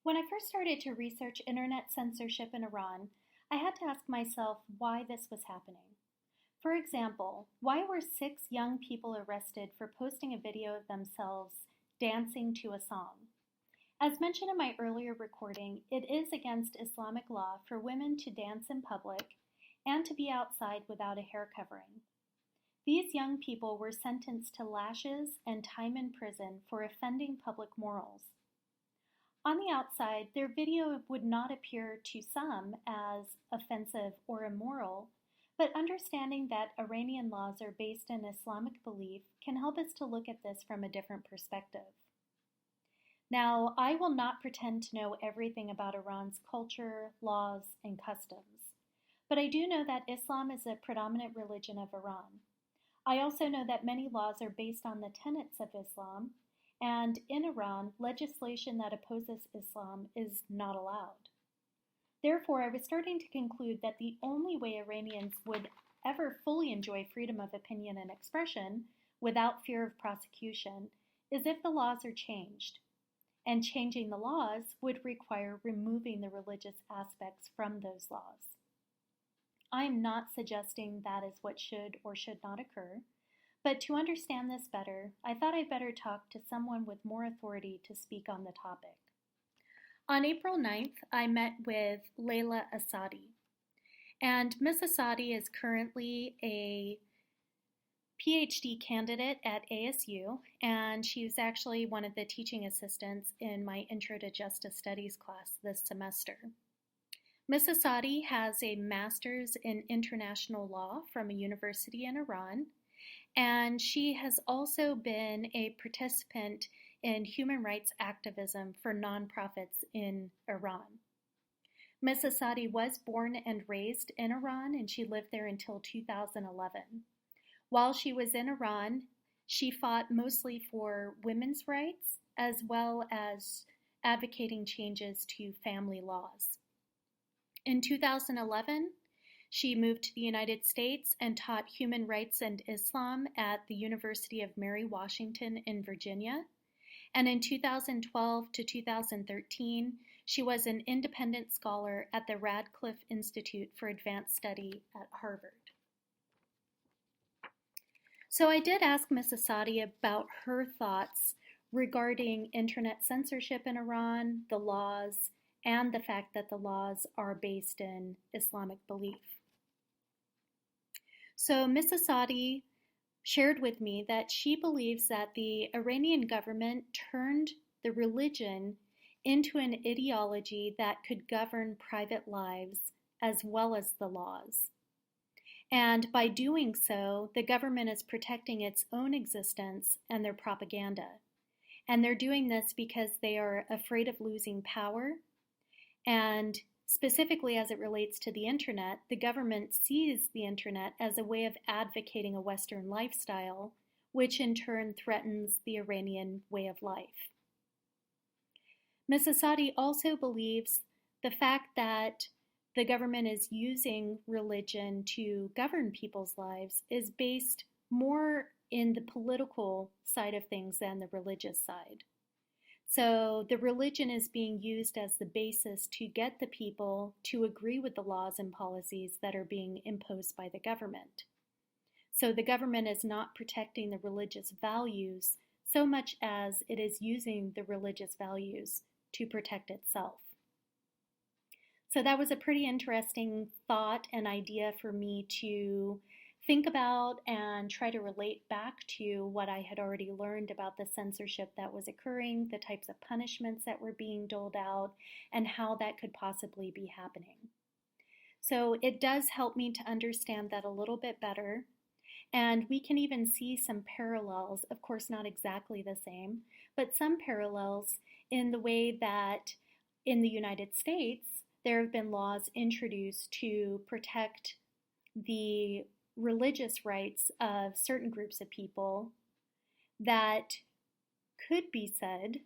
When I first started to research internet censorship in Iran, I had to ask myself why this was happening. For example, why were 6 young people arrested for posting a video of themselves dancing to a song? As mentioned in my earlier recording, it is against Islamic law for women to dance in public and to be outside without a hair covering. These young people were sentenced to lashes and time in prison for offending public morals. On the outside, their video would not appear to some as offensive or immoral, but understanding that Iranian laws are based in Islamic belief can help us to look at this from a different perspective. Now, I will not pretend to know everything about Iran's culture, laws, and customs, but I do know that Islam is a predominant religion of Iran. I also know that many laws are based on the tenets of Islam, and in Iran, legislation that opposes Islam is not allowed. Therefore, I was starting to conclude that the only way Iranians would ever fully enjoy freedom of opinion and expression without fear of prosecution is if the laws are changed. And changing the laws would require removing the religious aspects from those laws. I am not suggesting that is what should or should not occur, but to understand this better, I thought I'd better talk to someone with more authority to speak on the topic. On April 9th, I met with Leila Asadi. And Ms. Asadi is currently a PhD candidate at ASU, and she's actually one of the teaching assistants in my Intro to Justice Studies class this semester. Ms. Asadi has a master's in international law from a university in Iran, and she has also been a participant in human rights activism for nonprofits in Iran. Ms. Asadi was born and raised in Iran, and she lived there until 2011. While she was in Iran, she fought mostly for women's rights as well as advocating changes to family laws. In 2011, she moved to the United States and taught human rights and Islam at the University of Mary Washington in Virginia. And in 2012 to 2013, she was an independent scholar at the Radcliffe Institute for Advanced Study at Harvard. So I did ask Ms. Asadi about her thoughts regarding internet censorship in Iran, the laws, and the fact that the laws are based in Islamic belief. So Ms. Asadi shared with me that she believes that the Iranian government turned the religion into an ideology that could govern private lives as well as the laws. And by doing so, the government is protecting its own existence and their propaganda. And they're doing this because they are afraid of losing power. And specifically as it relates to the internet, the government sees the internet as a way of advocating a Western lifestyle, which in turn threatens the Iranian way of life. Ms. Asadi also believes the fact that the government is using religion to govern people's lives is based more in the political side of things than the religious side. So the religion is being used as the basis to get the people to agree with the laws and policies that are being imposed by the government. So the government is not protecting the religious values so much as it is using the religious values to protect itself. So that was a pretty interesting thought and idea for me to think about and try to relate back to what I had already learned about the censorship that was occurring, the types of punishments that were being doled out, and how that could possibly be happening. So it does help me to understand that a little bit better, and we can even see some parallels, of course not exactly the same, but some parallels in the way that in the United States, there have been laws introduced to protect the religious rights of certain groups of people that could be said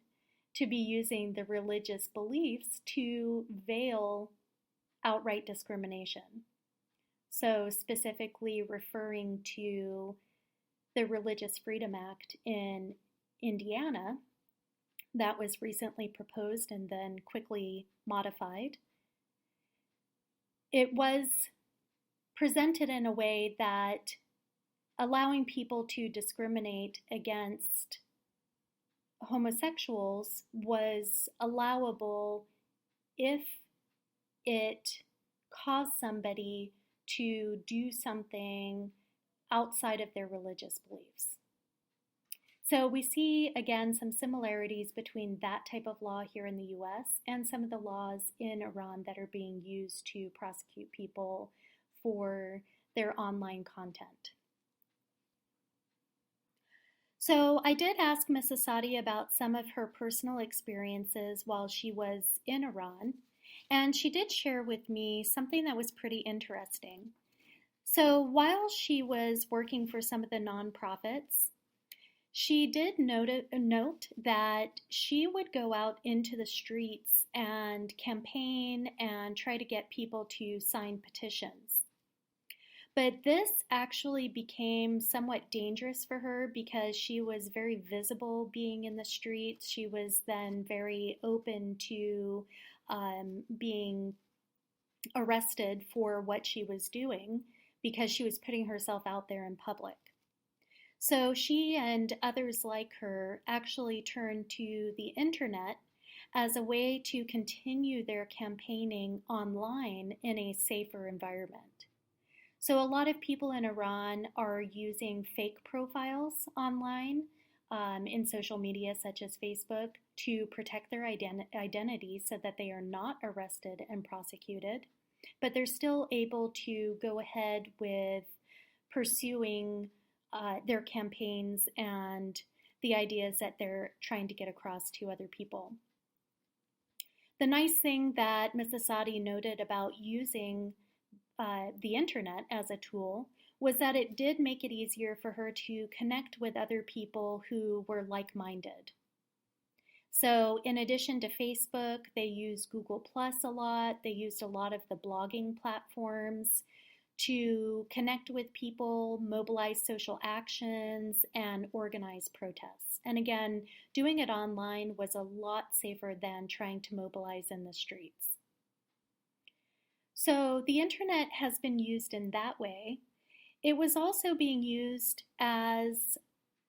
to be using the religious beliefs to veil outright discrimination. So specifically referring to the Religious Freedom Act in Indiana that was recently proposed and then quickly modified. It was presented in a way that allowing people to discriminate against homosexuals was allowable if it caused somebody to do something outside of their religious beliefs. So we see, again, some similarities between that type of law here in the US and some of the laws in Iran that are being used to prosecute people for their online content. So I did ask Ms. Asadi about some of her personal experiences while she was in Iran, and she did share with me something that was pretty interesting. So while she was working for some of the nonprofits, she did note that she would go out into the streets and campaign and try to get people to sign petitions. But this actually became somewhat dangerous for her because she was very visible being in the streets. She was then very open to being arrested for what she was doing because she was putting herself out there in public. So she and others like her actually turned to the internet as a way to continue their campaigning online in a safer environment. So a lot of people in Iran are using fake profiles online in social media such as Facebook to protect their identity so that they are not arrested and prosecuted, but they're still able to go ahead with pursuing their campaigns and the ideas that they're trying to get across to other people. The nice thing that Ms. Asadi noted about using the internet as a tool was that it did make it easier for her to connect with other people who were like-minded. So in addition to Facebook, they used Google Plus a lot. They used a lot of the blogging platforms to connect with people, mobilize social actions, and organize protests. And again, doing it online was a lot safer than trying to mobilize in the streets. So the internet has been used in that way. It was also being used as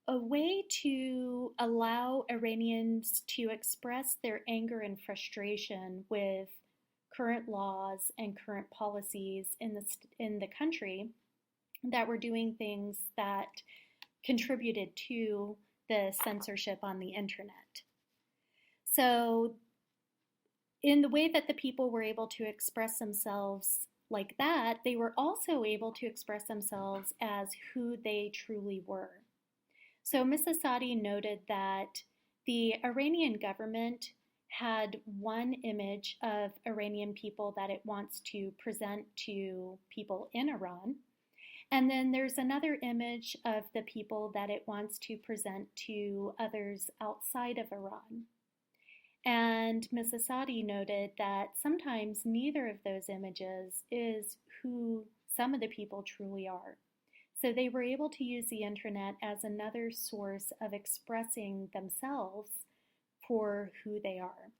a way to allow Iranians to express their anger and frustration with current laws and current policies in the country that were doing things that contributed to the censorship on the internet. So in the way that the people were able to express themselves like that, they were also able to express themselves as who they truly were. So Ms. Asadi noted that the Iranian government had one image of Iranian people that it wants to present to people in Iran, and then there's another image of the people that it wants to present to others outside of Iran. And Ms. Asadi noted that sometimes neither of those images is who some of the people truly are. So they were able to use the internet as another source of expressing themselves for who they are.